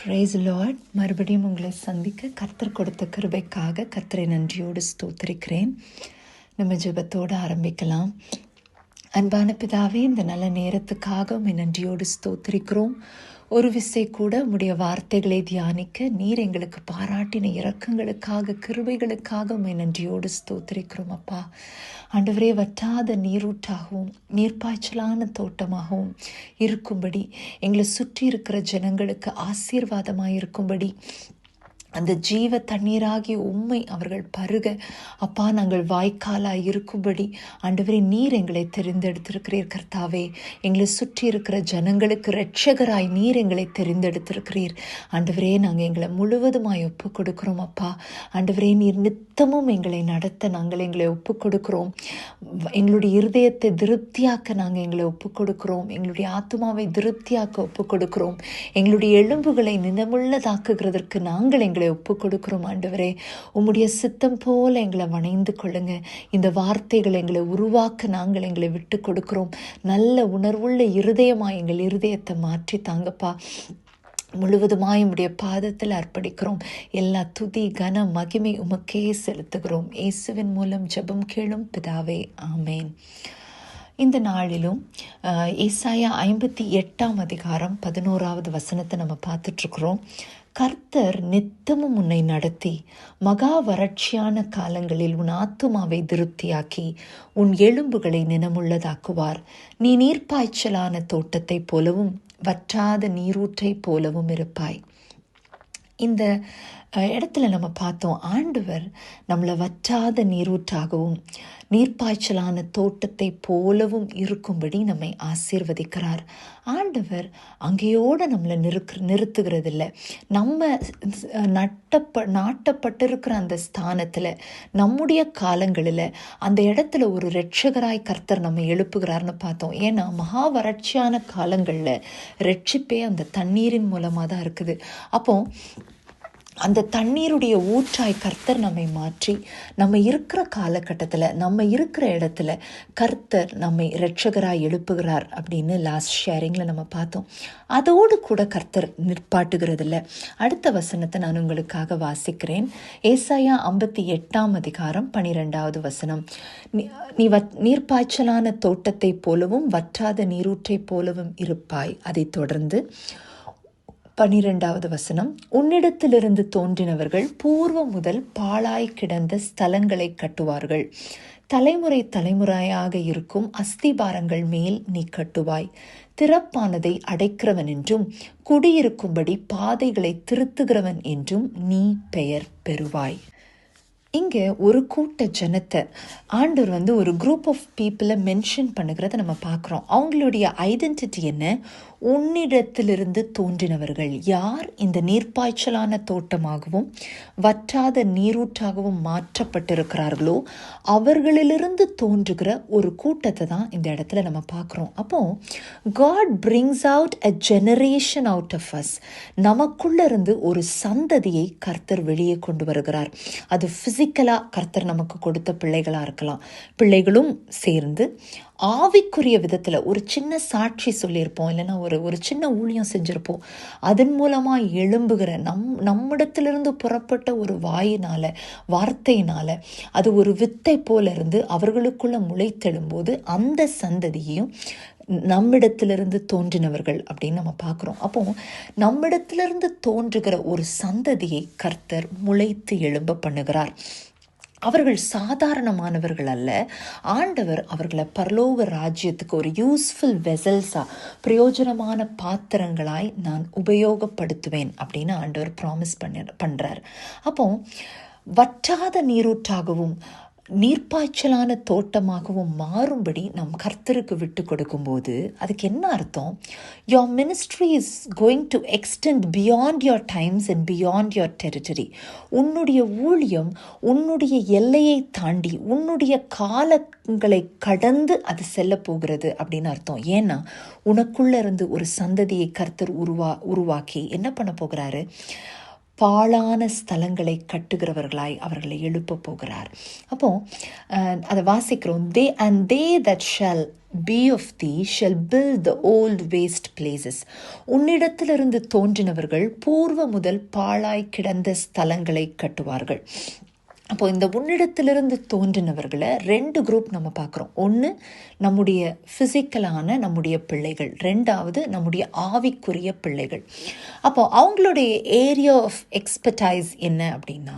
Price Lord. மறுபடியும் உங்களை சந்திக்க கர்த்தர் கொடுத்த கிருபைக்காக கர்த்தரை நன்றியோடு ஸ்தோத்திரிக்கிறேன். நம்ம ஜெபத்தோடு ஆரம்பிக்கலாம். அன்பான பிதாவே, இந்த நல்ல நேரத்துக்காக உம்மை நன்றியோடு ஸ்தோத்திரிக்கிறோம். ஒரு விசை கூட உம்முடைய வார்த்தைகளை தியானிக்க நீர் எங்களுக்கு பாராட்டின இரக்கங்களுக்காக, கிருபைகளுக்காக உம்மை நன்றியோடு ஸ்தோத்திரிக்கிறோம். அப்பா ஆண்டவரே, வற்றாத நீரூற்றாகவும் நீர்ப்பாய்ச்சலான தோட்டமாகவும் இருக்கும்படி, எங்களை சுற்றி இருக்கிற ஜனங்களுக்கு ஆசீர்வாதமாக இருக்கும்படி, அந்த ஜீவ தண்ணீராகிய உம்மை அவர்கள் பருக அப்பா நாங்கள் வாய்க்காலாய் இருக்கும்படி ஆண்டவரே நீர் எங்களை தெரிந்தெடுத்திருக்கிறீர். கர்த்தாவே, எங்களை சுற்றி இருக்கிற ஜனங்களுக்கு இரட்சகராய் நீர் எங்களை தெரிந்தெடுத்திருக்கிறீர். ஆண்டவரே, நாங்கள் எங்களை முழுவதுமாய் ஒப்பு கொடுக்கிறோம். அப்பா ஆண்டவரே, நீர் நித்தமும் எங்களை நடத்த நாங்கள் எங்களை ஒப்பு கொடுக்கிறோம். எங்களுடைய இருதயத்தை திருப்தியாக்க நாங்கள் எங்களை ஒப்பு கொடுக்கிறோம். எங்களுடைய ஆத்துமாவை திருப்தியாக்க ஒப்பு கொடுக்கிறோம். எங்களுடைய எலும்புகளை நினமுள்ளதாக்குகிறதற்கு நாங்கள் எங்களை ஒப்பு கொடுக்கிறோம். ஆண்டவரே, உம்முடைய சித்தம் போல எங்களை வணைந்து கொள்ளுங்க. இந்த வார்த்தைகளை எங்களை உருவாக்க நாங்கள் எங்களை விட்டு கொடுக்கிறோம். நல்ல உணர்வுள்ள இருதயமாய் எங்கள் இருதயத்தை மாற்றி தாங்கப்பா. முழுவதுமாய் உம்முடைய பாதத்தில் அர்ப்பணிக்கிறோம். எல்லா துதி கன மகிமை உமக்கே செலுத்துகிறோம். இயேசுவின் மூலம் ஜெபம் கேளும் பிதாவே, ஆமேன். இந்த நாளிலும் ஏசாயா 58 அதிகாரம் 11வது வசனத்தை நம்ம பார்த்துட்ருக்குறோம். கர்த்தர் நித்தமும் உன்னை நடத்தி மகா வறட்சியான காலங்களில் உன் ஆத்துமாவை திருப்தியாக்கி உன் எலும்புகளை நினமுள்ளதாக்குவார். நீ நீர்ப்பாய்ச்சலான தோட்டத்தைப் போலவும் வற்றாத நீரூற்றை போலவும் இருப்பாய். இந்த இடத்துல நம்ம பார்த்தோம், ஆண்டவர் நம்மளை வற்றாத நீரூற்றாகவும் நீர்ப்பாய்ச்சலான தோட்டத்தை போலவும் இருக்கும்படி நம்மை ஆசீர்வதிக்கிறார். ஆண்டவர் அங்கேயோடு நம்மளை நிறுத்துகிறதில்ல. நம்ம நாட்டப்பட்டிருக்கிற அந்த ஸ்தானத்தில், நம்முடைய காலங்களில் அந்த இடத்துல ஒரு இரட்சகராய் கர்த்தர் நம்ம எழுப்புகிறார்னு பார்த்தோம். ஏன்னா மகா வறட்சியான காலங்களில் ரட்சிப்பே அந்த தண்ணீரின் மூலமாக தான் இருக்குது. அப்போ அந்த தண்ணீருடைய ஊற்றாய் கர்த்தர் நம்மை மாற்றி, நம்ம இருக்கிற காலகட்டத்தில், நம்ம இருக்கிற இடத்துல கர்த்தர் நம்மை இரட்சகராய் எழுப்புகிறார் அப்படின்னு லாஸ்ட் ஷேரிங்கில் நம்ம பார்த்தோம். அதோடு கூட கர்த்தர் நிற்பாட்டுகிறதில்ல. அடுத்த வசனத்தை நான் உங்களுக்காக வாசிக்கிறேன். ஏசாயா 58 அதிகாரம் 12வது வசனம். நீ நீர்ப்பாய்ச்சலான தோட்டத்தை போலவும் வற்றாத நீரூற்றை போலவும் இருப்பாய். அதை தொடர்ந்து 12வது வசனம். உன்னிடத்திலிருந்து தோன்றினவர்கள் பூர்வம் முதல் பாழாய் கிடந்த ஸ்தலங்களை கட்டுவார்கள். தலைமுறை தலைமுறையாக இருக்கும் அஸ்திபாரங்கள் மேல் நீ கட்டுவாய். திறப்பானதை அடைக்கிறவன் என்றும் குடியிருக்கும்படி பாதைகளை திருத்துகிறவன் என்றும் நீ பெயர் பெறுவாய். இங்கே ஒரு கூட்ட ஜனத்தை ஆண்டவர் ஒரு குரூப் ஆஃப் பீப்புளை மென்ஷன் பண்ணுகிறத நம்ம பார்க்குறோம். அவங்களுடைய ஐடென்டிட்டி என்ன? உன்னிடத்திலிருந்து தோன்றினவர்கள். யார் இந்த நீர்ப்பாய்ச்சலான தோட்டமாகவும் வற்றாத நீரூற்றாகவும் மாற்றப்பட்டிருக்கிறார்களோ அவர்களிலிருந்து தோன்றுகிற ஒரு கூட்டத்தை தான் இந்த இடத்துல நம்ம பார்க்குறோம். அப்போ God brings out a generation out of us. நமக்குள்ள இருந்து ஒரு சந்ததியை கர்த்தர் வெளியே கொண்டு வருகிறார். அது ஃபிசிக்கலாக கர்த்தர் நமக்கு கொடுத்த பிள்ளைகளாக இருக்கலாம். பிள்ளைகளும் சேர்ந்து ஆவிக்குரிய விதத்தில் ஒரு சின்ன சாட்சி சொல்லியிருப்போம், இல்லைன்னா ஒரு சின்ன ஊழியம் செஞ்சுருப்போம். அதன் மூலமாக எழும்புகிற நம்மிடத்திலிருந்து புறப்பட்ட ஒரு வார்த்தையினால் அது ஒரு வித்தை போல இருந்து அவர்களுக்குள்ள முளைத்தெழும்போது அந்த சந்ததியையும் நம்மிடத்திலிருந்து தோன்றினவர்கள் அப்படின்னு நம்ம பார்க்குறோம். அப்போ நம்மிடத்திலிருந்து தோன்றுகிற ஒரு சந்ததியை கர்த்தர் முளைத்து எழும்ப பண்ணுகிறார். அவர்கள் சாதாரணமானவர்கள் அல்ல. ஆண்டவர் அவர்களை பரலோக ராஜ்யத்துக்கு ஒரு யூஸ்ஃபுல் வெசல்ஸாக, பிரயோஜனமான பாத்திரங்களாய் நான் உபயோகப்படுத்துவேன் அப்படின்னு ஆண்டவர் ப்ராமிஸ் பண்ணுறார். அப்போ வற்றாத நீரூற்றாகவும் நீர்ப்பாய்ச்சலான தோட்டமாகவும் மாறும்படி நம் கர்த்தருக்கு விட்டு கொடுக்கும்போது அதுக்கு என்ன அர்த்தம்? Your ministry is going to extend beyond your times and beyond your territory. உன்னுடைய ஊழியம் உன்னுடைய எல்லையை தாண்டி உன்னுடைய காலங்களை கடந்து அது செல்ல போகிறது அப்படின்னு அர்த்தம். ஏன்னா உனக்குள்ள இருந்து ஒரு சந்ததியை கர்த்தர் உருவாக்கி என்ன பண்ண போகிறாரு? பாழான ஸ்தலங்களை கட்டுகிறவர்களாய் அவர்களை எழுப்ப போகிறார். அப்போ அதை வாசிக்கிறோம். They that shall be of thee shall build the old waste places. உன்னிடத்திலிருந்து தோன்றினவர்கள் பூர்வ முதல் பாழாய் கிடந்த ஸ்தலங்களை கட்டுவார்கள். அப்போ இந்த உன்னிடத்திலிருந்து தோன்றினவர்களை 2 குரூப் நம்ம பார்க்குறோம். ஒன்று நம்முடைய ஃபிசிக்கலான நம்முடைய பிள்ளைகள், 2வது நம்முடைய ஆவிக்குரிய பிள்ளைகள். அப்போ அவங்களுடைய ஏரியா ஆஃப் எக்ஸ்பர்டைஸ் என்ன அப்படின்னா,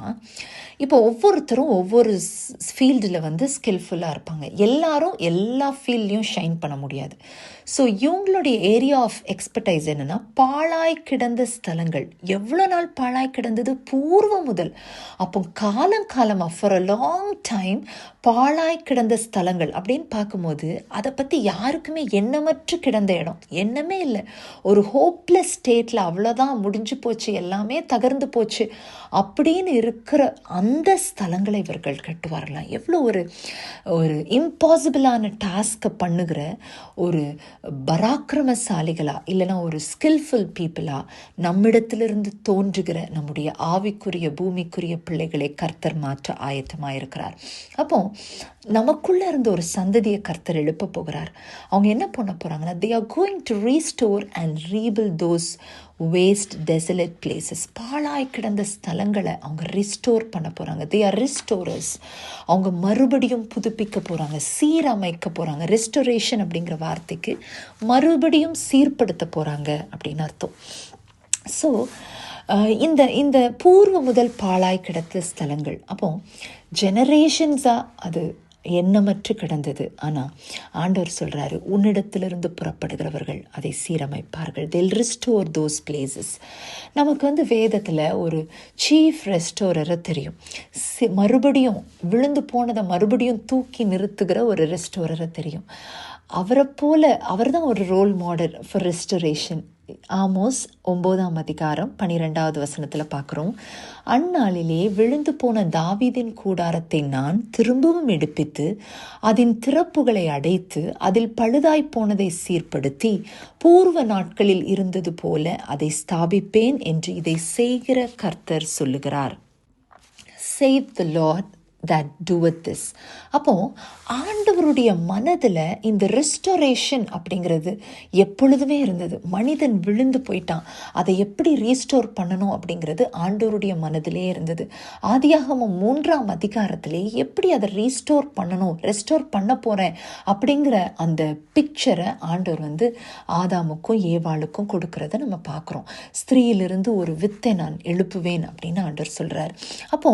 இப்போ ஒவ்வொருத்தரும் ஒவ்வொரு ஃபீல்டில் ஸ்கில்ஃபுல்லாக இருப்பாங்க. எல்லாரும் எல்லா ஃபீல்ட்லேயும் ஷைன் பண்ண முடியாது. ஸோ இவங்களுடைய ஏரியா ஆஃப் எக்ஸ்பர்டைஸ் என்னென்னா, பாழாய் கிடந்த ஸ்தலங்கள். எவ்வளோ நாள் பாழாய் கிடந்தது? பூர்வ முதல். அப்போ காலமாக ஃபார் அ லாங் டைம் பாழாய் கிடந்த ஸ்தலங்கள் அப்படின்னு பார்க்கும்போது அதை பற்றி யாருக்குமே எண்ணமற்று கிடந்த இடம், எண்ணமே இல்லை. ஒரு ஹோப்லெஸ் ஸ்டேட்டில் அவ்வளோதான், முடிஞ்சு போச்சு, எல்லாமே தகர்ந்து போச்சு அப்படின்னு இருக்கிற அந்த ஸ்தலங்களை இவர்கள் கட்டுவார்களாம். எவ்வளோ ஒரு இம்பாசிபிளான டாஸ்கை பண்ணுகிற ஒரு பராக்கிரமசாலிகளா, இல்லைனா ஒரு ஸ்கில்ஃபுல் பீப்புளா நம்மிடத்திலிருந்து தோன்றுகிற நம்முடைய ஆவிக்குரிய பூமிக்குரிய பிள்ளைகளை கர்த்தர் மாற்ற ஆயத்தமாயிருக்கிறார். அப்போ நமக்குள்ள இருந்து ஒரு சந்ததியை கர்த்தர் எழுப்ப போகிறார். அவங்க என்ன பண்ண போறாங்கன்னா, they are going to restore and rebuild those waste desolate places. பாழாய் கிடந்த ஸ்தலங்களை அவங்க ரிஸ்டோர் பண்ண போறாங்க. they are restorers. அவங்க மறுபடியும் புதுப்பிக்க போறாங்க, சீரமைக்க போறாங்க. ரெஸ்டோரேஷன் அப்படிங்கிற வார்த்தைக்கு மறுபடியும் சீர்படுத்த போறாங்க அப்படின்னு அர்த்தம். ஸோ இந்த பூர்வ முதல் பாழாய் கிடந்த ஸ்தலங்கள் அப்போ ஜெனரேஷன்ஸாக அது எண்ணமற்று கிடந்தது. ஆனால் ஆண்டவர் சொல்கிறாரு, உன்னிடத்திலிருந்து புறப்படுகிறவர்கள் அதை சீரமைப்பார்கள். they'll restore those places. நமக்கு வேதத்தில் ஒரு சீஃப் ரெஸ்டோரரை தெரியும். மறுபடியும் விழுந்து போனதை மறுபடியும் தூக்கி நிறுத்துகிற ஒரு ரெஸ்டோரரை தெரியும். அவரை போல அவர் தான் ஒரு role model for restoration. Amos 9ஆம் அதிகாரம் 12வது வசனத்தில் பார்க்குறோம். அந்நாளிலே விழுந்து போன தாவீதின் கூடாரத்தை நான் திரும்பவும் எடுப்பித்து அதன் திறப்புகளை அடைத்து அதில் பழுதாய் போனதை சீர்படுத்தி பூர்வ நாட்களில் இருந்தது போல அதை ஸ்தாபிப்பேன் என்று இதை செய்கிற கர்த்தர் சொல்லுகிறார். Save the Lord that doeth this. அப்போ ஆண்டவருடைய மனதில் இந்த ரெஸ்டோரேஷன் அப்படிங்கிறது எப்பொழுதுமே இருந்தது. மனிதன் விழுந்து போயிட்டான், அதை எப்படி ரீஸ்டோர் பண்ணணும் அப்படிங்கிறது ஆண்டவருடைய மனதிலே இருந்தது. ஆதியாகமம் 3ஆம் அதிகாரத்திலே எப்படி அதை ரீஸ்டோர் பண்ணணும், ரெஸ்டோர் பண்ண போகிறேன் அப்படிங்கிற அந்த பிக்சரை ஆண்டவர் ஆதாமுக்கும் ஏவாளுக்கும் கொடுக்கறத நம்ம பார்க்குறோம். ஸ்திரீயிலிருந்து ஒரு வித்தை நான் எழுப்புவேன் அப்படின்னு ஆண்டவர் சொல்கிறார். அப்போ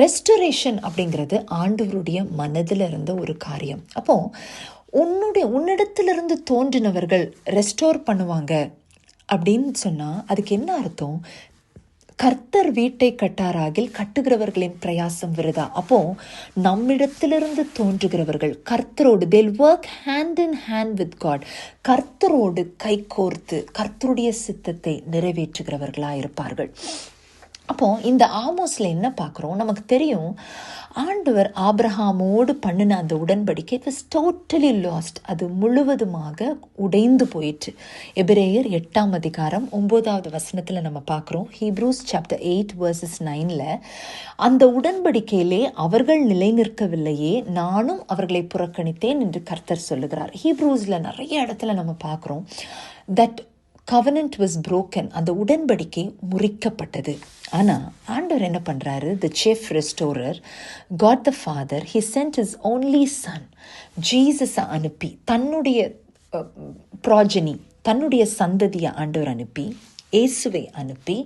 ரெஸ்டோரேஷன் அப்படிங்கிறது ஆண்டவருடைய மனதில் இருந்த ஒரு காரியம். அப்போ உன்னிடத்திலிருந்து தோன்றினவர்கள் ரெஸ்டோர் பண்ணுவாங்க அப்படின்னு சொன்னா அதுக்கு என்ன அர்த்தம்? கர்த்தர் வீட்டை கட்டாராகில் கட்டுகிறவர்களின் பிரயாசம் விருதா. அப்போ நம்மிடத்திலிருந்து தோன்றுகிறவர்கள் கர்த்தரோடு they'll work hand in hand with God. கர்த்தரோடு கை கோர்த்து கர்த்தருடைய சித்தத்தை நிறைவேற்றுகிறவர்களாக இருப்பார்கள். அப்போ இந்த ஆமோஸில் என்ன பார்க்குறோம்? நமக்கு தெரியும், ஆண்டவர் ஆபிரகாமோடு பண்ணின அந்த உடன்படிக்கை இட் வாஸ் டோட்டலி லாஸ்ட். அது முழுவதுமாக உடைந்து போயிற்று. எபிரேயர் 8ஆம் அதிகாரம் 9வது வசனத்தில் நம்ம பார்க்குறோம். ஹீப்ரூஸ் சாப்டர் 8 verses 9ல் அந்த உடன்படிக்கையிலே அவர்கள் நிலை நிற்கவில்லையே, நானும் அவர்களை புறக்கணித்தேன் என்று கர்த்தர் சொல்லுகிறார். ஹீப்ரூஸில் நிறைய இடத்துல நம்ம பார்க்குறோம் தட் covenant was broken. அந்த உடன்படிக்கை முறிக்கப்பட்டது. ஆனால் ஆண்டவர் என்ன பண்ணுறாரு? the chief restorer, God the Father, he sent his only son ஜீசஸை அனுப்பி தன்னுடைய ப்ராஜனி தன்னுடைய சந்ததியை ஆண்டவர் அனுப்பி இயேசுவை அனுப்பி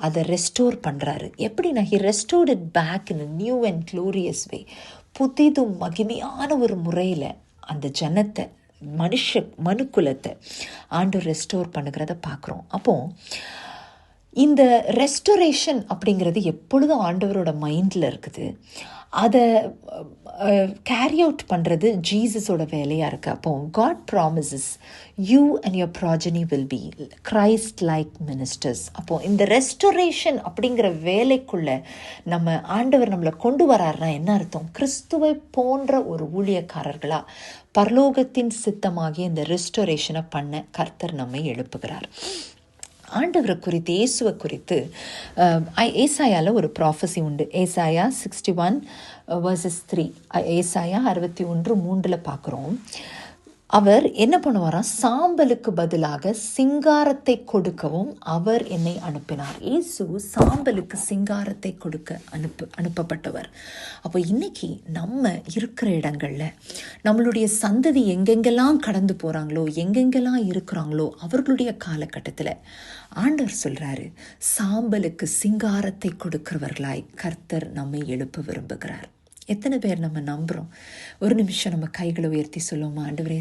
அதை ரெஸ்டோர் பண்ணுறாரு. எப்படின்னா he restored it back in a new and glorious way. புதிதும் மகிமையான ஒரு முறையில் அந்த ஜனத்தை மனுக்குலத்தை ஆண்டவர் ரெஸ்டோர் பண்ணுகிறத பார்க்குறோம். அப்போ இந்த ரெஸ்டோரேஷன் அப்படிங்கிறது எப்பொழுதும் ஆண்டவரோட மைண்டில் இருக்குது. அதை கேரி அவுட் பண்ணுறது ஜீசஸோட வேலையாக இருக்குது. அப்போ God promises you and your progeny will be Christ like ministers. அப்போ இந்த ரெஸ்டோரேஷன் அப்படிங்கிற வேலைக்குள்ளே நம்ம ஆண்டவர் நம்மளை கொண்டு வராருன்னா என்ன அர்த்தம்? கிறிஸ்துவை போன்ற ஒரு ஊழியக்காரர்களாக பரலோகத்தின் சித்தமாகிய இந்த ரெஸ்டோரேஷனை பண்ண கர்த்தர் நம்மை எழுப்புகிறார். ஆண்டவரை குறித்து, இயேசுவை குறித்து ஏசாயால ஒரு ப்ராஃபஸி உண்டு. ஏசாயா 61:3, ஏசாயா 61:3 பார்க்குறோம். அவர் என்ன பண்ணுவாராம்? சாம்பலுக்கு பதிலாக சிங்காரத்தை கொடுக்கவும் அவர் என்னை அனுப்பினார். இயேசு சாம்பலுக்கு சிங்காரத்தை கொடுக்க அனுப்பப்பட்டவர். அப்போ இன்னைக்கு நம்ம இருக்கிற இடங்கள்ல நம்மளுடைய சந்ததி எங்கெங்கெல்லாம் கடந்து போகிறாங்களோ, எங்கெங்கெல்லாம் இருக்கிறாங்களோ, அவர்களுடைய காலகட்டத்தில் ஆண்டவர் சொல்கிறாரு, சாம்பலுக்கு சிங்காரத்தை கொடுக்கிறவர்களாய் கர்த்தர் நம்மை எழுப்ப விரும்புகிறார். எத்தனை பேர் நம்ம நம்புகிறோம்? ஒரு நிமிஷம் நம்ம கைகளை உயர்த்தி சொல்லுவோம், ஆண்டவரே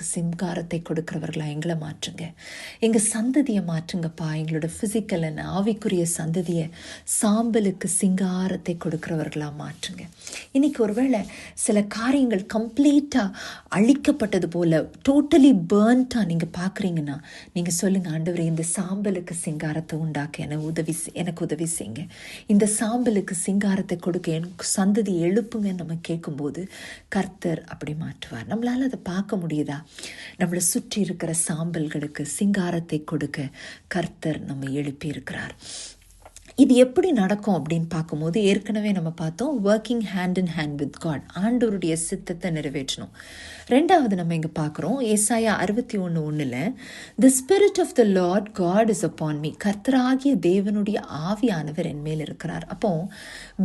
சிங்காரத்தை கொடுக்கிறவர்களா எங்களை மாற்றுங்க, எங்கள் சந்ததியை மாற்றுங்கப்பா, எங்களோட ஃபிசிக்கல் அண்ட் ஆவிக்குரிய சந்ததியை சாம்பலுக்கு சிங்காரத்தை கொடுக்கிறவர்களா மாற்றுங்க. இன்னைக்கு ஒருவேளை சில காரியங்கள் கம்ப்ளீட்டாக அழிக்கப்பட்டது போல், டோட்டலி பேர்ன்ட்டாக நீங்கள் பார்க்குறீங்கன்னா, நீங்கள் சொல்லுங்கள், ஆண்டவரே இந்த சாம்பலுக்கு சிங்காரத்தை உண்டாக்க எனக்கு உதவி செய்யுங்க, இந்த சாம்பலுக்கு சிங்காரத்தை கொடுக்க எனக்கு சந்ததி எழுப்புங்க. நம்ம கேட்கும்போது கர்த்தர் அப்படி மாற்றுவார். நம்மளால் அதை பார்க்க முடியுதா? நம்மளை சுற்றி இருக்கிற சாம்பல்களுக்கு சிங்காரத்தை கொடுக்க கர்த்தர் நம்ம எழுப்பி இருக்கிறார். இது எப்படி நடக்கும் அப்படின்னு பார்க்கும்போது, ஏற்கனவே நம்ம பார்த்தோம், working hand in hand with God, ஆண்டவருடைய சித்தத்தை நிறைவேற்றணும். ரெண்டாவது நம்ம இங்கே பார்க்குறோம், ஏசாயா 61:1, the spirit of the Lord God is upon me, கர்த்தராகிய தேவனுடைய ஆவியானவர் என் மேல் இருக்கிறார். அப்போ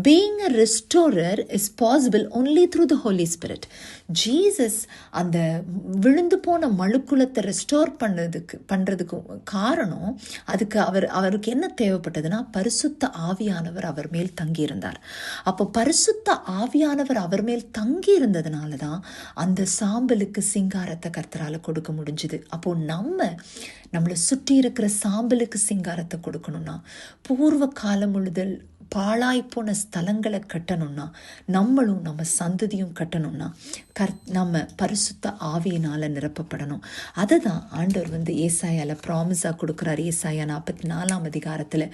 being a restorer is possible only through the Holy Spirit. Jesus அந்த விழுந்து போன மழுக்குலத்தை ரெஸ்டோர் பண்ணுறதுக்கு காரணம், அதுக்கு அவருக்கு என்ன தேவைப்பட்டதுன்னா, பரிசுத்த ஆவியானவர் அவர் மேல் தங்கியிருந்தார். அப்போ பரிசுத்த ஆவியானவர் அவர் மேல் தங்கி இருந்ததுனால தான் அந்த சாம்பலுக்கு சிங்காரத்தை கர்த்தரால கொடுக்க முடிஞ்சுது. அப்போ நம்மளை சுற்றி இருக்கிற சாம்பலுக்கு சிங்காரத்தை கொடுக்கணும்னா, பூர்வ காலம் முழுதல் பாழாய்ப்போன ஸ்தலங்களை கட்டணும்னா, நம்மளும் நம்ம சந்ததியும் கட்டணும்னா நம்ம பரிசுத்த ஆவியினால் நிரப்பப்படணும். அதை தான் ஆண்டவர் ஏசாயால ப்ராமிஸாக கொடுக்குறார். ஏசாயா 44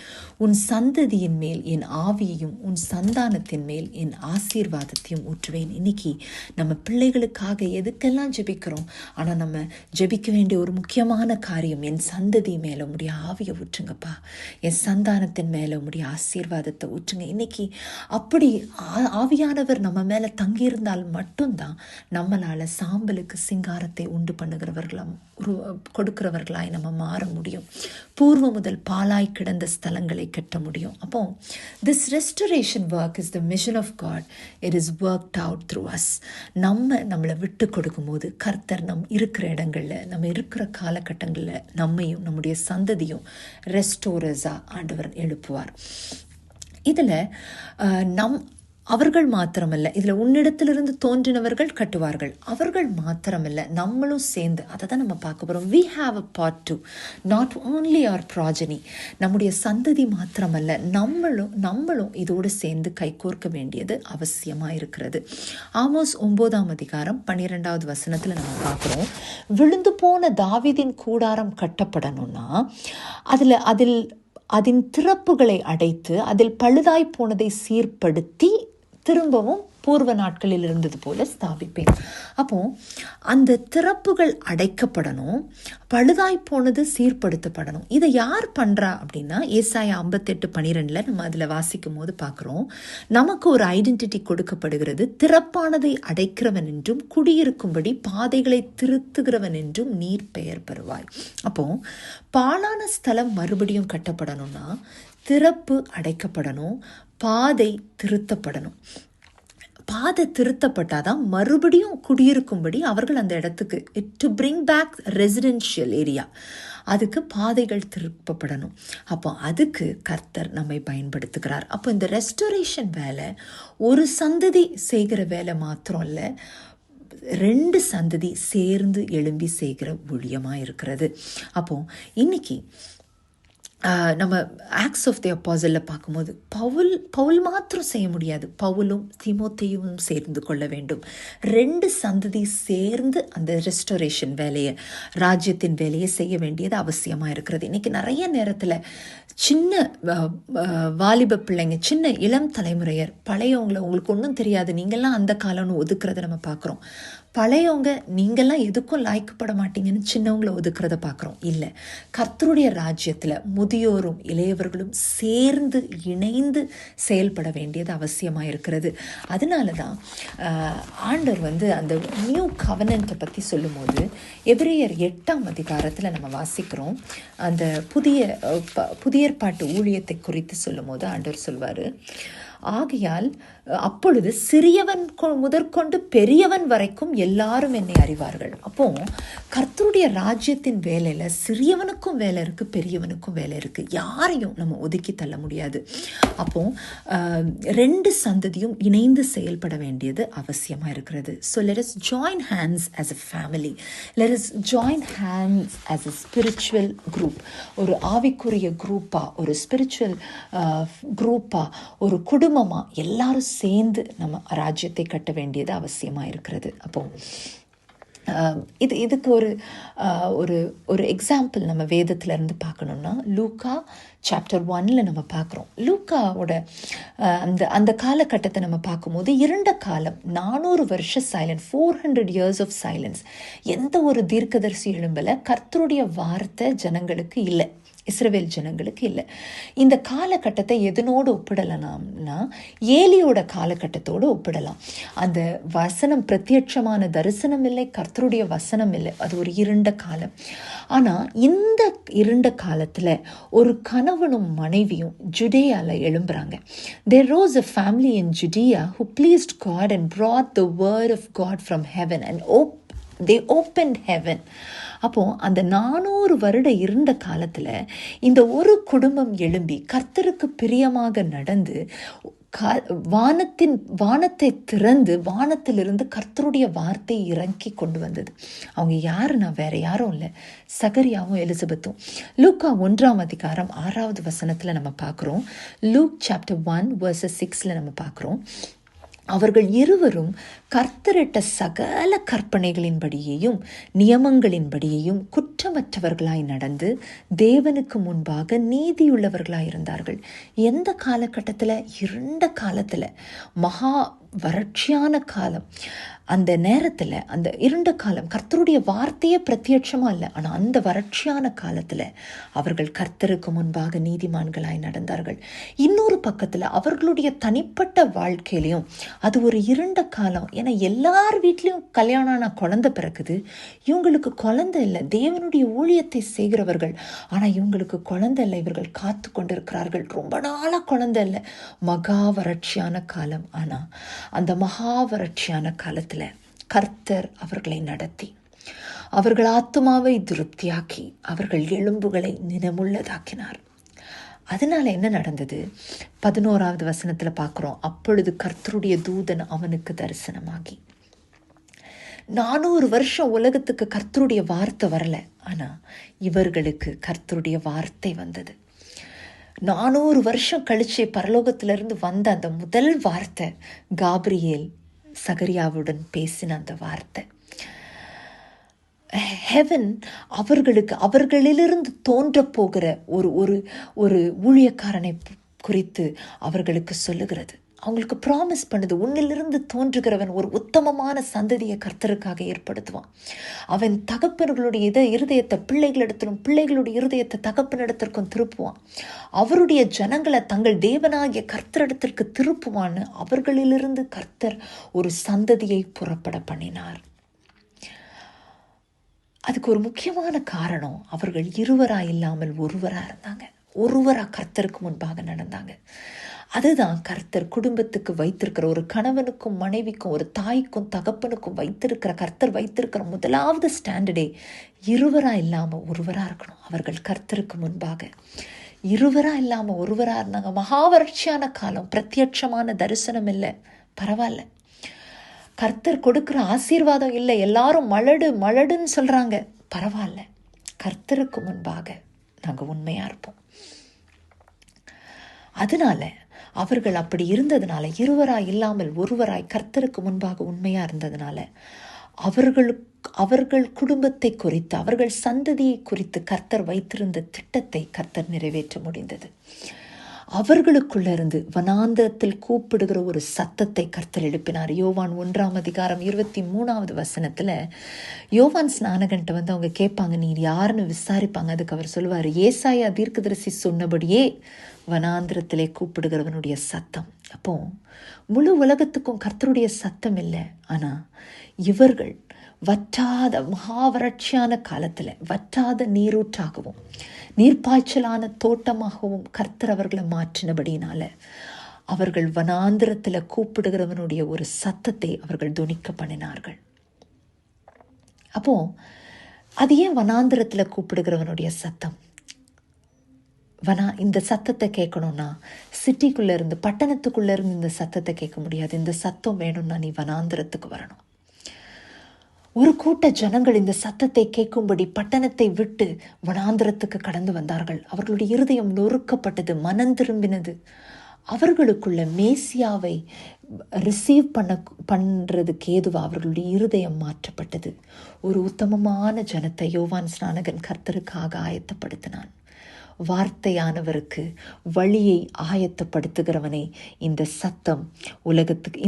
உன் சந்ததியின் மேல் என் ஆவியையும் உன் சந்தானத்தின் மேல் என் ஆசீர்வாதத்தையும் ஊற்றுவேன். இன்னைக்கு நம்ம பிள்ளைகளுக்காக எதுக்கெல்லாம் ஜெபிக்கிறோம், ஆனால் நம்ம ஜெபிக்க வேண்டிய ஒரு முக்கியமான காரியம், என் சந்ததி மேலே உடைய ஆவியை ஊற்றுங்கப்பா, என் சந்தானத்தின் மேலே உடைய ஆசீர்வாதத்தை ஊற்றுங்க. இன்னைக்கு அப்படி ஆவியானவர் நம்ம மேல தங்கியிருந்தால் மட்டும்தான் நம்மளால சாம்பலுக்கு சிங்காரத்தை உண்டு பண்ணுகிறவர்களாம் கொடுக்கிறவர்களாய் நம்ம மாற முடியும். பூர்வ முதல் பாலாய் கிடந்த ஸ்தலங்களை கட்ட முடியும். அப்போ this restoration work is the mission of God. It is worked out through us. நம்மளை விட்டு கொடுக்கும் போது கர்த்தர் இருக்கிற இடங்கள்ல, நம்ம இருக்கிற காலகட்டங்களில் நம்மையும் நம்முடைய சந்ததியும் ரெஸ்டோரர்ஸா ஆண்டவர் எழுப்புவார். இதில் அவர்கள் மாத்திரமல்ல, இதில் உன்னிடத்திலிருந்து தோன்றினவர்கள் கட்டுவார்கள், அவர்கள் மாத்திரமல்ல, நம்மளும் சேர்ந்து அதை தான் நம்ம பார்க்க போகிறோம். We have a part too, not only our progeny, நம்முடைய சந்ததி மாத்திரமல்ல, நம்மளும் இதோடு சேர்ந்து கைகோர்க்க வேண்டியது அவசியமாக இருக்கிறது. ஆமோஸ் 9:12 நம்ம பார்க்குறோம், விழுந்து போன தாவீதின் கூடாரம் கட்டப்படணும்னா அதன் திறப்புகளை அடைத்து அதில் பழுதாய் போனதை சீர்படுத்தி திரும்பவும் பூர்வ நாட்களில் இருந்தது போல ஸ்தாபிப்பேன். அப்போ அந்த திறப்புகள் அடைக்கப்படணும், பழுதாய் போனது சீர்படுத்தப்படணும். இதை யார் பண்றா அப்படின்னா, ஏசாயா 58:12 நம்ம அதில் வாசிக்கும் போது பார்க்குறோம், நமக்கு ஒரு ஐடென்டிட்டி கொடுக்கப்படுகிறது. திறப்பானதை அடைக்கிறவன் என்றும் குடியிருக்கும்படி பாதைகளை திருத்துகிறவன் என்றும் நீர் பெயர் பெறுவாய். அப்போ பாழான ஸ்தலம் மறுபடியும் கட்டப்படணும்னா திறப்பு அடைக்கப்படணும், பாதை திருத்தப்படணும். பாதை திருத்தப்பட்டாதான் மறுபடியும் குடியிருக்கும்படி அவர்கள் அந்த இடத்துக்கு, to bring back residential area, அதுக்கு பாதைகள் திருப்பப்படணும். அப்போ அதுக்கு கர்த்தர் நம்மை பயன்படுத்துகிறார். அப்போ இந்த ரெஸ்டோரேஷன் வேலை ஒரு சந்ததி செய்கிற வேலை மாத்திரம் இல்லை, 2 சந்ததி சேர்ந்து எழும்பி செய்கிற ஊழியமாக இருக்கிறது. அப்போ இன்னைக்கு நம்ம ஆக்ட்ஸ் ஆஃப் தி அப்போஸ்டலில் பார்க்கும்போது பவுல் மாத்திரம் செய்ய முடியாது, பவுலும் தீமோத்தேயுவும் சேர்ந்து கொள்ள வேண்டும். 2 சந்ததி சேர்ந்து அந்த ரெஸ்டோரேஷன் வேலையை, ராஜ்யத்தின் வேலையை செய்ய வேண்டியது அவசியமாக இருக்கிறது. இன்றைக்கி நிறைய நேரத்தில் சின்ன வாலிப பிள்ளைங்க, சின்ன இளம் தலைமுறையர், பழையவங்களை உங்களுக்கு ஒன்றும் தெரியாது, நீங்கள்லாம் அந்த காலம்னு ஒதுக்குறத நம்ம பார்க்குறோம். பழையவங்க நீங்கள்லாம் எதுக்கும் லாய்க்கப்பட மாட்டீங்கன்னு சின்னவங்களை ஒதுக்குறத பார்க்குறோம். இல்லை, கர்த்தருடைய ராஜ்யத்தில் முதியோரும் இளையவர்களும் சேர்ந்து இணைந்து செயல்பட வேண்டியது அவசியமாக இருக்கிறது. அதனால தான் ஆண்டவர் அந்த நியூ கவனன்ட்டை பற்றி சொல்லும்போது எபிரேயர் 8ஆம் அதிகாரத்தில் நம்ம வாசிக்கிறோம். அந்த புதிய ஏற்பாட்டு ஊழியத்தை குறித்து சொல்லும் போது ஆண்டவர் சொல்வார், ஆகையால் அப்பொழுது சிறியவன் முதற்கொண்டு பெரியவன் வரைக்கும் எல்லாரும் என்னை அறிவார்கள். அப்போ கர்த்தருடைய ராஜ்யத்தின் வேலையில் சிறியவனுக்கும் வேலை இருக்குது, பெரியவனுக்கும் வேலை இருக்குது. யாரையும் நம்ம ஒதுக்கி தள்ள முடியாது. அப்போ 2 சந்ததியும் இணைந்து செயல்பட வேண்டியது அவசியமாக இருக்கிறது. So let us join hands as a family, let us join hands as a spiritual group. ஒரு ஆவிக்குரிய குரூப்பாக, ஒரு ஸ்பிரிச்சுவல் குரூப்பாக, ஒரு குடும்பமாக எல்லாரும் சேர்ந்து நம்ம ராஜ்யத்தை கட்ட வேண்டியது அவசியமாக இருக்கிறது. அப்போது இதுக்கு ஒரு எக்ஸாம்பிள் நம்ம வேதத்திலேருந்து பார்க்கணுன்னா, லூக்கா சாப்டர் 1 நம்ம பார்க்குறோம். லூக்காவோட அந்த காலகட்டத்தை நம்ம பார்க்கும்போது இருண்ட காலம், 400 வருஷ சைலன்ஸ், 400 years ஆஃப் சைலன்ஸ். எந்த ஒரு தீர்க்கதரிசி எழும்பலை, கர்த்தருடைய வார்த்தை ஜனங்களுக்கு இல்லை, இஸ்ரவேல் ஜனங்களுக்கு இல்லை. இந்த காலகட்டத்தை எதனோடு ஒப்பிடலாம்னா ஏலியோட காலகட்டத்தோடு ஒப்பிடலாம். அந்த வசனம் பிரத்யட்சமான தரிசனம் இல்லை, கர்த்தருடைய வசனம் இல்லை, அது ஒரு இருண்ட காலம். ஆனால் இந்த இருண்ட காலத்தில் ஒரு கணவனும் மனைவியும் ஜுடேயால எழும்புறாங்க. There rose a family in Judea who pleased God and brought the word of God from heaven and they opened heaven. அப்போது அந்த 400 வருட இருண்ட காலத்தில் இந்த ஒரு குடும்பம் எழும்பி கர்த்தருக்கு பிரியமாக நடந்து வானத்தை திறந்து வானத்திலிருந்து கர்த்தருடைய வார்த்தை இறங்கி கொண்டு வந்தது. அவங்க யாருன்னா வேற யாரும் இல்லை, சகரியாவும் எலிசபெத்தும். லூக்கா 1ஆம் அதிகாரம் 6வது வசனத்தில் நம்ம பார்க்குறோம். லூக் சாப்டர் 1 verses 6 நம்ம பார்க்குறோம், அவர்கள் இருவரும் கர்த்தரிட்ட சகல கற்பனைகளின்படியையும் நியமங்களின்படியையும் குற்றமற்றவர்களாய் நடந்து தேவனுக்கு முன்பாக நீதியுள்ளவர்களாய் இருந்தார்கள். எந்த காலகட்டத்தில்? இருண்ட காலத்தில், மகா வறட்சியான காலம். அந்த நேரத்தில், அந்த இருண்ட காலம், கர்த்தருடைய வார்த்தையே பிரத்யட்சமாக இல்லை, ஆனால் அந்த வறட்சியான காலத்தில் அவர்கள் கர்த்தருக்கு முன்பாக நீதிமான்களாய் நடந்தார்கள். இன்னொரு பக்கத்தில் அவர்களுடைய தனிப்பட்ட வாழ்க்கையிலையும் அது ஒரு இருண்ட காலம். ஏன்னா எல்லார் வீட்லேயும் கல்யாணம் குழந்தை பிறக்குது, இவங்களுக்கு குழந்தை இல்லை. தேவனுடைய ஊழியத்தை செய்கிறவர்கள், ஆனால் இவங்களுக்கு குழந்தை இல்லை. இவர்கள் காத்து கொண்டிருக்கிறார்கள், ரொம்ப நாளாக குழந்தை இல்லை. மகா வறட்சியான காலம். ஆனால் அந்த மகா வறட்சியான காலத்தில் கர்த்தர் அவர்களை நடத்தி அவர்கள் ஆத்துமாவை திருப்தியாக்கி அவர்கள் எலும்புகளை நினமுள்ளதாக்கினார். அதனால என்ன நடந்தது? 11வது வசனத்தில் பார்க்குறோம், அப்பொழுது கர்த்தருடைய தூதன் அவனுக்கு தரிசனமாகி. 400 வருஷம் உலகத்துக்கு கர்த்தருடைய வார்த்தை வரல, ஆனால் இவர்களுக்கு கர்த்தருடைய வார்த்தை வந்தது. 400 வருஷம் கழிச்சு பரலோகத்திலிருந்து வந்த அந்த முதல் வார்த்தை காபிரியேல் சகரியாவுடன் பேசின அந்த வார்த்தை. ஹெவன் அவர்களிலிருந்து தோன்ற போகிற ஒரு ஊழியக்காரனை குறித்து அவர்களுக்கு சொல்லுகிறது. அவங்களுக்கு ப்ராமிஸ் பண்ணுது, உன்னிலிருந்து தோன்றுகிறவன் ஒரு உத்தமமான சந்ததியை கர்த்தருக்காக ஏற்படுத்துவான். அவன் தகப்பன்களுடைய இருதயத்தை பிள்ளைகளிடத்திலும் பிள்ளைகளுடைய இருதயத்தை தகப்பனிடத்திற்கும் திருப்புவான். அவருடைய ஜனங்களை தங்கள் தேவனாகிய கர்த்தரிடத்திற்கு திருப்புவான்னு அவர்களிலிருந்து கர்த்தர் ஒரு சந்ததியை புறப்பட பண்ணினார். அதுக்கு ஒரு முக்கியமான காரணம், அவர்கள் இருவராக இல்லாமல் ஒருவராக இருந்தாங்க, ஒருவராக கர்த்தருக்கு முன்பாக நடந்தாங்க. அதுதான் கர்த்தர் குடும்பத்துக்கு வைத்திருக்கிற, ஒரு கணவனுக்கும் மனைவிக்கும் ஒரு தாய்க்கும் தகப்பனுக்கும் கர்த்தர் வைத்திருக்கிற முதலாவது ஸ்டாண்டர்டே இருவராக இல்லாமல் ஒருவராக இருக்கணும். அவர்கள் கர்த்தருக்கு முன்பாக இருவராக இல்லாமல் ஒருவராக இருந்தாங்க. மகாவறட்சியான காலம், பிரத்யட்சமான தரிசனம் இல்லை, பரவாயில்ல. கர்த்தர் கொடுக்குற ஆசீர்வாதம் இல்லை, எல்லாரும் மலடுன்னு சொல்கிறாங்க, பரவாயில்ல. கர்த்தருக்கு முன்பாக நாங்கள் உண்மையாக இருப்போம். அதனால அவர்கள் அப்படி இருந்ததுனால, இருவராய் இல்லாமல் ஒருவராய் கர்த்தருக்கு முன்பாக உண்மையாக இருந்ததுனால அவர்கள் குடும்பத்தை குறித்து, அவர்கள் சந்ததியை குறித்து கர்த்தர் வைத்திருந்த திட்டத்தை கர்த்தர் நிறைவேற்ற முடிந்தது. அவர்களுக்குள்ள இருந்து வனாந்தரத்தில் கூப்பிடுகிற ஒரு சத்தத்தை கர்த்தர் எழுப்பினார். யோவான் 1:23 யோவான் ஸ்நானகன்ட்ட அவங்க கேட்பாங்க, நீர் யாருன்னு விசாரிப்பாங்க. அதுக்கு அவர் சொல்லுவார், ஏசாயா தீர்க்கதரிசி சொன்னபடியே வனாந்திரத்திலே கூப்பிடுகிறவனுடைய சத்தம். அப்போ முழு உலகத்துக்கும் கர்த்தருடைய சத்தம் இல்லை. ஆனால் இவர்கள் வற்றாத மகாவறட்சியான காலத்தில் வற்றாத நீரூற்றாகவும் நீர்ப்பாய்ச்சலான தோட்டமாகவும் கர்த்தர் அவர்களை மாற்றினபடினால அவர்கள் வனாந்திரத்தில் கூப்பிடுகிறவனுடைய ஒரு சத்தத்தை அவர்கள் துணிக்க பண்ணினார்கள். அப்போ அது ஏன் வனாந்திரத்தில் கூப்பிடுகிறவனுடைய சத்தம்? இந்த சத்தத்தை கேட்கணும்னா சிட்டிக்குள்ளே இருந்து, பட்டணத்துக்குள்ளே இருந்து இந்த சத்தத்தை கேட்க முடியாது. இந்த சத்தம் வேணும்னா நீ வனாந்திரத்துக்கு வரணும். ஒரு கூட்ட ஜனங்கள் இந்த சத்தத்தை கேட்கும்படி பட்டணத்தை விட்டு வனாந்திரத்துக்கு கடந்து வந்தார்கள். அவர்களுடைய இருதயம் நொறுக்கப்பட்டது, மனம் திரும்பினது. அவர்களுக்குள்ள மேசியாவை ரிசீவ் பண்ணுறதுக்கு ஏதுவா அவர்களுடைய இருதயம் மாற்றப்பட்டது. ஒரு உத்தமமான ஜனத்தை யோவான் ஸ்நானகன் கர்த்தருக்காக ஆயத்தப்படுத்தினான். வார்த்தையானவருக்கு வழியை ஆயத்தப்படுத்துகிறவனே இந்த சத்தம் உலகத்துக்கு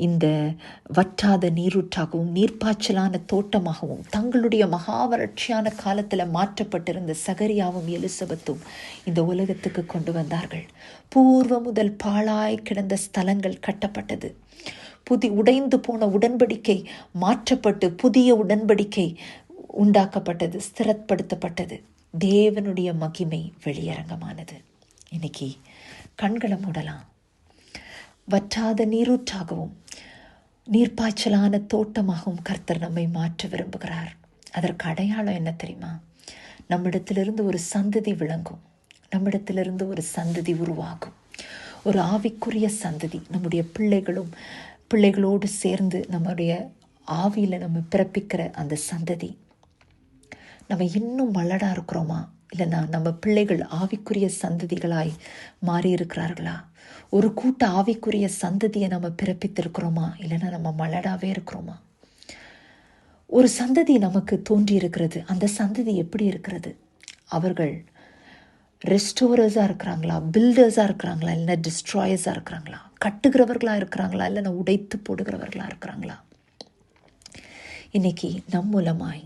இந்த வற்றாத நீரூற்றாகவும் நீர்ப்பாய்ச்சலான தோட்டமாகவும் தங்களுடைய மகாவறட்சியான காலத்தில் மாற்றப்பட்டிருந்த சகரியாவும் எலிசபெத்தும் இந்த உலகத்துக்கு கொண்டு வந்தார்கள். பூர்வ முதல் பாழாய் கிடந்த ஸ்தலங்கள் கட்டப்பட்டது. உடைந்து போன உடன்படிக்கை மாற்றப்பட்டு புதிய உடன்படிக்கை உண்டாக்கப்பட்டது, ஸ்திரப்படுத்தப்பட்டது. தேவனுடைய மகிமை வெளியரங்கமானது. இன்னைக்கு கண்களை மூடலாம். வற்றாத நீரூற்றாகவும் நீர்ப்பாய்ச்சலான தோட்டமாகவும் கர்த்தர் நம்மை மாற்ற விரும்புகிறார். அதற்கு அடையாளம் என்ன தெரியுமா? நம்மிடத்திலிருந்து ஒரு சந்ததி விளங்கும், நம்மிடத்திலிருந்து ஒரு சந்ததி உருவாகும். ஒரு ஆவிக்குரிய சந்ததி, நம்முடைய பிள்ளைகளோடு சேர்ந்து நம்முடைய ஆவியில் நம்ம பிறப்பிக்கிற அந்த சந்ததி. நம்ம இன்னும் மலடாக இருக்கிறோமா? இல்லைன்னா நம்ம பிள்ளைகள் ஆவிக்குரிய சந்ததிகளாய் மாறி இருக்கிறார்களா? ஒரு கூட்ட ஆவிக்குரிய சந்ததியை நம்ம பிறப்பித்திருக்கிறோமா? இல்லைன்னா நம்ம மலடாவே இருக்கிறோமா? ஒரு சந்ததி நமக்கு தோன்றி இருக்கிறது. அந்த சந்ததி எப்படி இருக்கிறது? அவர்கள் ரெஸ்டோரர்ஸாக இருக்கிறாங்களா, பில்டர்ஸாக இருக்கிறாங்களா, இல்லைன்னா டிஸ்ட்ராயர்ஸாக இருக்கிறாங்களா, கட்டுகிறவர்களாக இருக்கிறாங்களா, இல்லைன்னா உடைத்து போடுகிறவர்களாக இருக்கிறாங்களா? இன்னைக்கு நம் மூலமாய்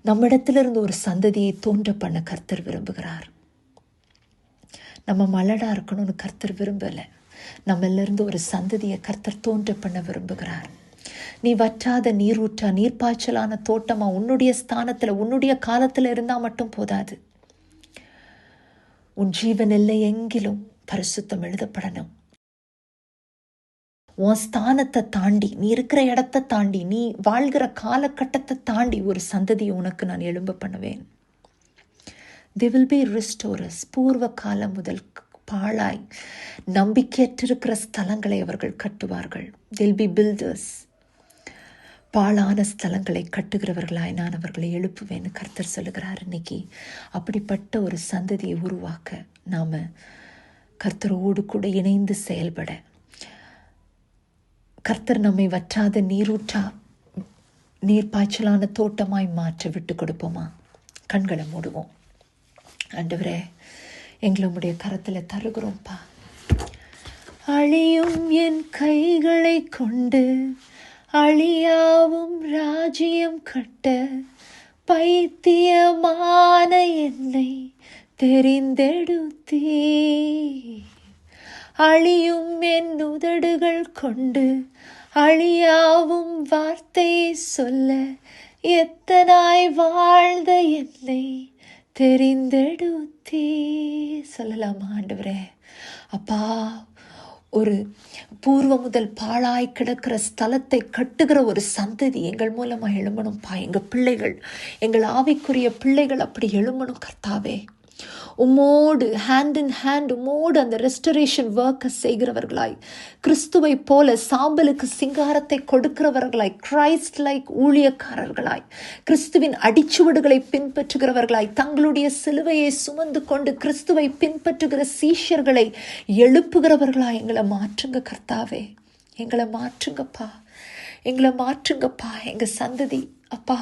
நம்மிடத்திலிருந்து ஒரு சந்ததியை தோன்ற பண்ண கர்த்தர் விரும்புகிறார். நம்ம மலடா இருக்கணும்னு கர்த்தர் விரும்பலை. நம்மளிருந்து ஒரு சந்ததியை கர்த்தர் தோன்ற பண்ண விரும்புகிறார். நீ வற்றாத நீரூற்றா நீர்ப்பாய்ச்சலான தோட்டமா உன்னுடைய ஸ்தானத்தில் உன்னுடைய காலத்தில் இருந்தால் மட்டும் போதாது. உன் ஜீவன் எல்லை எங்கிலும் பரிசுத்தம் எழுதப்படணும். உன் ஸ்தானத்தை தாண்டி, நீ இருக்கிற இடத்தை தாண்டி, நீ வாழ்கிற காலகட்டத்தை தாண்டி ஒரு சந்ததியை உனக்கு நான் எழும்ப பண்ணுவேன். They will be restorers. பூர்வ காலம் முதல் பாழாய் நம்பிக்கையற்றிருக்கிற ஸ்தலங்களை அவர்கள் கட்டுவார்கள். They'll be builders. பாழான ஸ்தலங்களை கட்டுகிறவர்களாய் நான் அவர்களை எழுப்புவேன்னு கர்த்தர் சொல்லுகிறார். இன்னைக்கு அப்படிப்பட்ட ஒரு சந்ததியை உருவாக்க நாம் கர்த்தரோடு கூட இணைந்து செயல்பட கர்த்தர் நம்மை வற்றாத நீர்ப்பாய்ச்சலான தோட்டமாய் மாற்ற விட்டு கொடுப்போமா? கண்களை மூடுவோம். ஆண்டவரே, எங்களை உம்முடைய கரத்தில் தருகிறோம்ப்பா. அழியும் என் கைகளை கொண்டு அழியாவும் ராஜ்யம் கட்ட பைத்தியமான என்னை தெரிந்தெடுத்தீ. அழியும் என் உதடுகள் கொண்டு அழியாவும் வார்த்தை சொல்ல எத்தனாய் வாழ்ந்த என்னை தெரிந்தெடுத்தீ. சொல்லலாமா ஆண்டவரே? அப்பா, ஒரு பூர்வ முதல் பாழாய் கிடக்கிற ஸ்தலத்தை கட்டுகிற ஒரு சந்ததி எங்கள் மூலமாக எழும்பணும்ப்பா. எங்கள் பிள்ளைகள், எங்கள் ஆவிக்குரிய பிள்ளைகள் அப்படி எழும்பணும் கர்த்தாவே. உம்மோடு ஹேண்ட் இன் ஹேண்ட் உம்மோடு அந்த ரெஸ்டரேஷன் ஒர்க்கை செய்கிறவர்களாய், கிறிஸ்துவை போல சாம்பலுக்கு சிங்காரத்தை கொடுக்கிறவர்களாய், கிரைஸ்ட் லைக் ஊழியக்காரர்களாய், கிறிஸ்துவின் அடிச்சுவடுகளை பின்பற்றுகிறவர்களாய், தங்களுடைய சிலுவையை சுமந்து கொண்டு கிறிஸ்துவை பின்பற்றுகிற சீஷர்களை எழுப்புகிறவர்களாய் எங்களை மாற்றுங்க கர்த்தாவே. எங்களை மாற்றுங்கப்பா, எங்களை மாற்றுங்கப்பா. எங்கள் சந்ததி அப்பா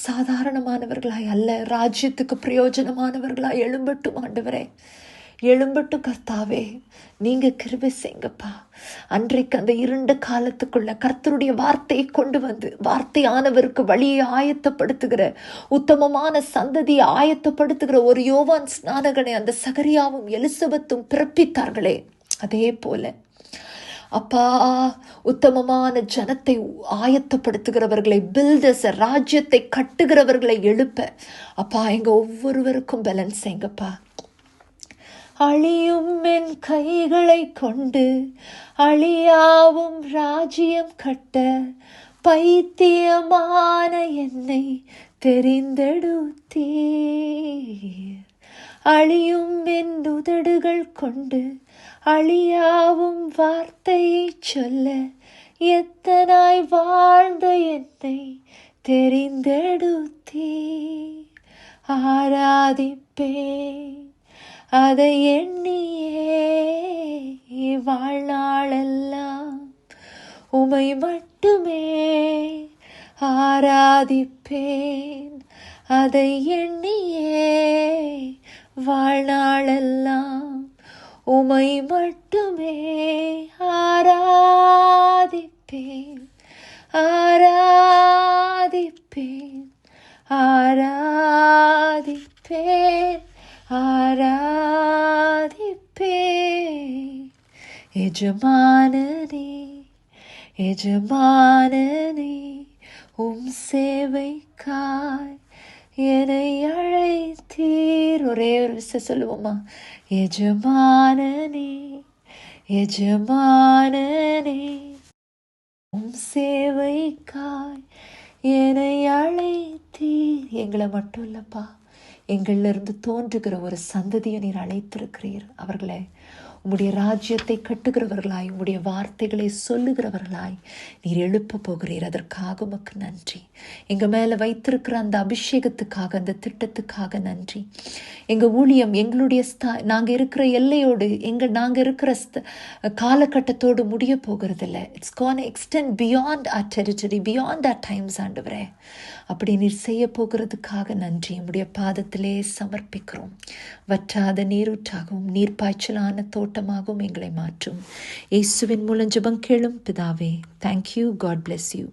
சாதாரணமானவர்களாய் அல்ல, ராஜ்யத்துக்கு பிரயோஜனமானவர்களாய் எழும்பட்டும் ஆண்டவரே. எழும்பட்டும் கர்த்தாவே. நீங்க கிருபை செய்யுங்கப்பா. அன்றைக்கு அந்த இருண்ட காலத்துக்குள்ள கர்த்தருடைய வார்த்தையை கொண்டு வந்து வார்த்தையானவருக்கு வழியை ஆயத்தப்படுத்துகிற உத்தமமான சந்ததியை ஆயத்தப்படுத்துகிற ஒரு யோவான் ஸ்நானகனை அந்த சகரியாவும் எலிசபெத்தும் பிறப்பித்தார்களே, அதே போல அப்பா உத்தமமான ஜனத்தை ஆயத்தப்படுத்துகிறவர்களை, பில்டர்ஸ், ராஜ்யத்தை கட்டுகிறவர்களை எழுப்ப அப்பா எங்க ஒவ்வொருவருக்கும் பேலன்ஸ் செய்யுங்கப்பா. அழியும் என் கைகளை கொண்டு அழியாவும் ராஜ்யம் கட்ட பைத்தியமான என்னை தெரிந்தெடுத்தீர். அழியும் என் உதடுகள் கொண்டு அழியாவும் வார்த்தையை சொல்ல எத்தனாய் வாழ்ந்த என்னை தெரிந்தெடுத்தீர். ஆராதிப்பேன் அதை எண்ணியே வாழ்நாளெல்லாம் உமை மட்டுமே. ஆராதிப்பேன் அதை எண்ணியே வாழ்நாளெல்லாம் உமை மட்டுமே. ஆராதிப்பேன் ஆராதிப்பேன் ஆராதிப்பேன் ஆராதிப்பேன். எஜமானனே எஜமானனே உம் சேவைக்காய் என்னை அழைத்தீர். ஒரே ஒரு விஷயம் சொல்லுவோமா? எஜமானனே எஜமானனே உம் சேவைக்காய் என்னை அழைத்தீர். எங்களை மட்டும் இல்லப்பா, எங்களிலிருந்து தோன்றுகிற ஒரு சந்ததியை நீர் அழைத்திருக்கிறீர். அவர்களை உம்முடைய ராஜ்யத்தை கட்டுகிறவர்களாய், உம்முடைய வார்த்தைகளை சொல்லுகிறவர்களாய் நீர் எழுப்ப போகிறீர். அதற்காக உமக்கு நன்றி. எங்கள் மேலே வைத்திருக்கிற அந்த அபிஷேகத்துக்காக, அந்த திட்டத்துக்காக நன்றி. எங்கள் ஊழியம் எங்களுடைய நாங்கள் இருக்கிற எல்லையோடு, நாங்கள் இருக்கிற காலகட்டத்தோடு முடிய போகிறதில்ல. It's can extend beyond our territory, beyond our times. ஆண்டவரே, அப்படி நீர் செய்ய போகிறதுக்காக நன்றி. உம்முடைய பாதத்திலே சமர்ப்பிக்கிறோம். வற்றாத நீரூற்றாகவும் நீர்ப்பாய்ச்சலான தோட்டமாகவும் எங்களை மாற்றும். இயேசுவின் மூலம் ஜெபம் கேளும் பிதாவே. தேங்க்யூ. God bless you.